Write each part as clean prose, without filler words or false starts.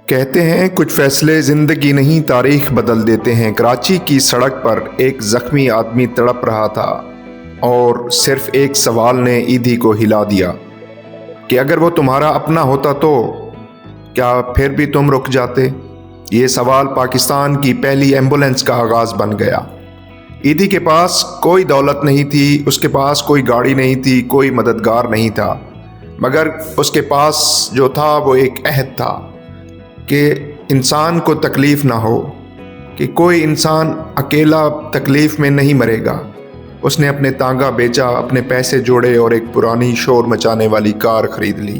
کہتے ہیں کچھ فیصلے زندگی نہیں تاریخ بدل دیتے ہیں۔ کراچی کی سڑک پر ایک زخمی آدمی تڑپ رہا تھا اور صرف ایک سوال نے ایدھی کو ہلا دیا کہ اگر وہ تمہارا اپنا ہوتا تو کیا پھر بھی تم رک جاتے؟ یہ سوال پاکستان کی پہلی ایمبولنس کا آغاز بن گیا۔ ایدھی کے پاس کوئی دولت نہیں تھی، اس کے پاس کوئی گاڑی نہیں تھی، کوئی مددگار نہیں تھا، مگر اس کے پاس جو تھا وہ ایک عہد تھا کہ انسان کو تکلیف نہ ہو، کہ کوئی انسان اکیلا تکلیف میں نہیں مرے گا۔ اس نے اپنے تانگا بیچا، اپنے پیسے جوڑے اور ایک پرانی شور مچانے والی کار خرید لی۔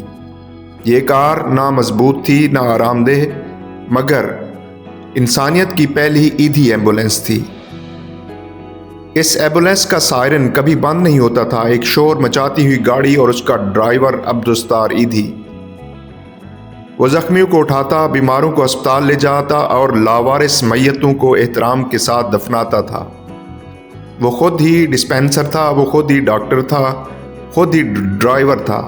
یہ کار نہ مضبوط تھی نہ آرام دہ، مگر انسانیت کی پہلی ایدھی ایمبولنس تھی۔ اس ایمبولنس کا سائرن کبھی بند نہیں ہوتا تھا، ایک شور مچاتی ہوئی گاڑی اور اس کا ڈرائیور عبدالستار ایدھی۔ وہ زخمیوں کو اٹھاتا، بیماروں کو اسپتال لے جاتا اور لاوارث میتوں کو احترام کے ساتھ دفناتا تھا۔ وہ خود ہی ڈسپینسر تھا، وہ خود ہی ڈاکٹر تھا، خود ہی ڈرائیور تھا۔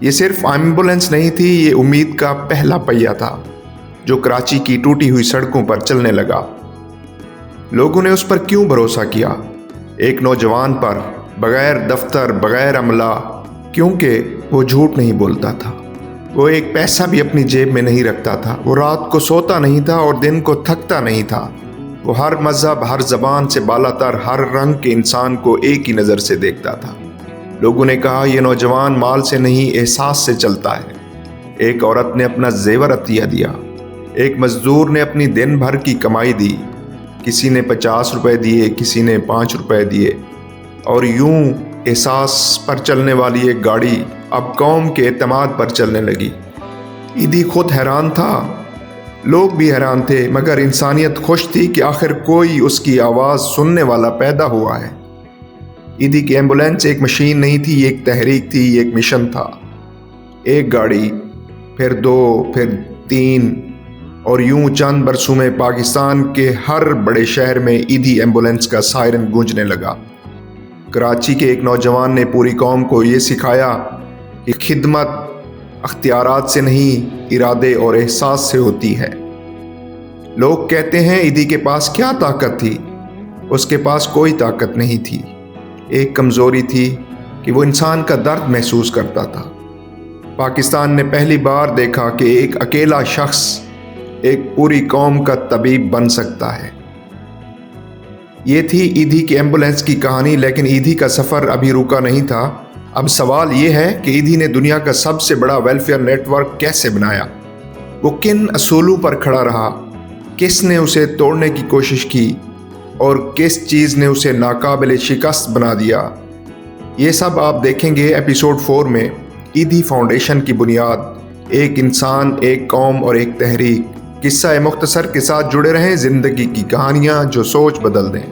یہ صرف ایمبولنس نہیں تھی، یہ امید کا پہلا پہیہ تھا جو کراچی کی ٹوٹی ہوئی سڑکوں پر چلنے لگا۔ لوگوں نے اس پر کیوں بھروسہ کیا؟ ایک نوجوان پر، بغیر دفتر، بغیر عملہ، کیونکہ وہ جھوٹ نہیں بولتا تھا۔ وہ ایک پیسہ بھی اپنی جیب میں نہیں رکھتا تھا، وہ رات کو سوتا نہیں تھا اور دن کو تھکتا نہیں تھا۔ وہ ہر مذہب، ہر زبان سے بالا تر، ہر رنگ کے انسان کو ایک ہی نظر سے دیکھتا تھا۔ لوگوں نے کہا یہ نوجوان مال سے نہیں احساس سے چلتا ہے۔ ایک عورت نے اپنا زیور عطیہ دیا، ایک مزدور نے اپنی دن بھر کی کمائی دی، کسی نے 50 روپے دیے، کسی نے 5 روپے دیے، اور یوں احساس پر چلنے والی ایک گاڑی اب قوم کے اعتماد پر چلنے لگی۔ ایدھی خود حیران تھا، لوگ بھی حیران تھے، مگر انسانیت خوش تھی کہ آخر کوئی اس کی آواز سننے والا پیدا ہوا ہے۔ ایدھی کی ایمبولنس ایک مشین نہیں تھی، ایک تحریک تھی، ایک مشن تھا۔ ایک گاڑی، پھر 2، پھر 3، اور یوں چند برسوں میں پاکستان کے ہر بڑے شہر میں ایدھی ایمبولنس کا سائرن گونجنے لگا۔ کراچی کے ایک نوجوان نے پوری قوم کو یہ سکھایا کہ خدمت اختیارات سے نہیں، ارادے اور احساس سے ہوتی ہے۔ لوگ کہتے ہیں ایدھی کے پاس کیا طاقت تھی؟ اس کے پاس کوئی طاقت نہیں تھی، ایک کمزوری تھی کہ وہ انسان کا درد محسوس کرتا تھا۔ پاکستان نے پہلی بار دیکھا کہ ایک اکیلا شخص ایک پوری قوم کا طبیب بن سکتا ہے۔ یہ تھی ایدھی کی ایمبولنس کی کہانی، لیکن ایدھی کا سفر ابھی رکا نہیں تھا۔ اب سوال یہ ہے کہ ایدھی نے دنیا کا سب سے بڑا ویلفیئر نیٹ ورک کیسے بنایا؟ وہ کن اصولوں پر کھڑا رہا؟ کس نے اسے توڑنے کی کوشش کی اور کس چیز نے اسے ناقابل شکست بنا دیا؟ یہ سب آپ دیکھیں گے ایپیسوڈ 4 میں۔ ایدھی فاؤنڈیشن کی بنیاد، ایک انسان، ایک قوم اور ایک تحریک۔ قصہ مختصر کے ساتھ جڑے رہیں، زندگی کی کہانیاں جو سوچ بدل دیں۔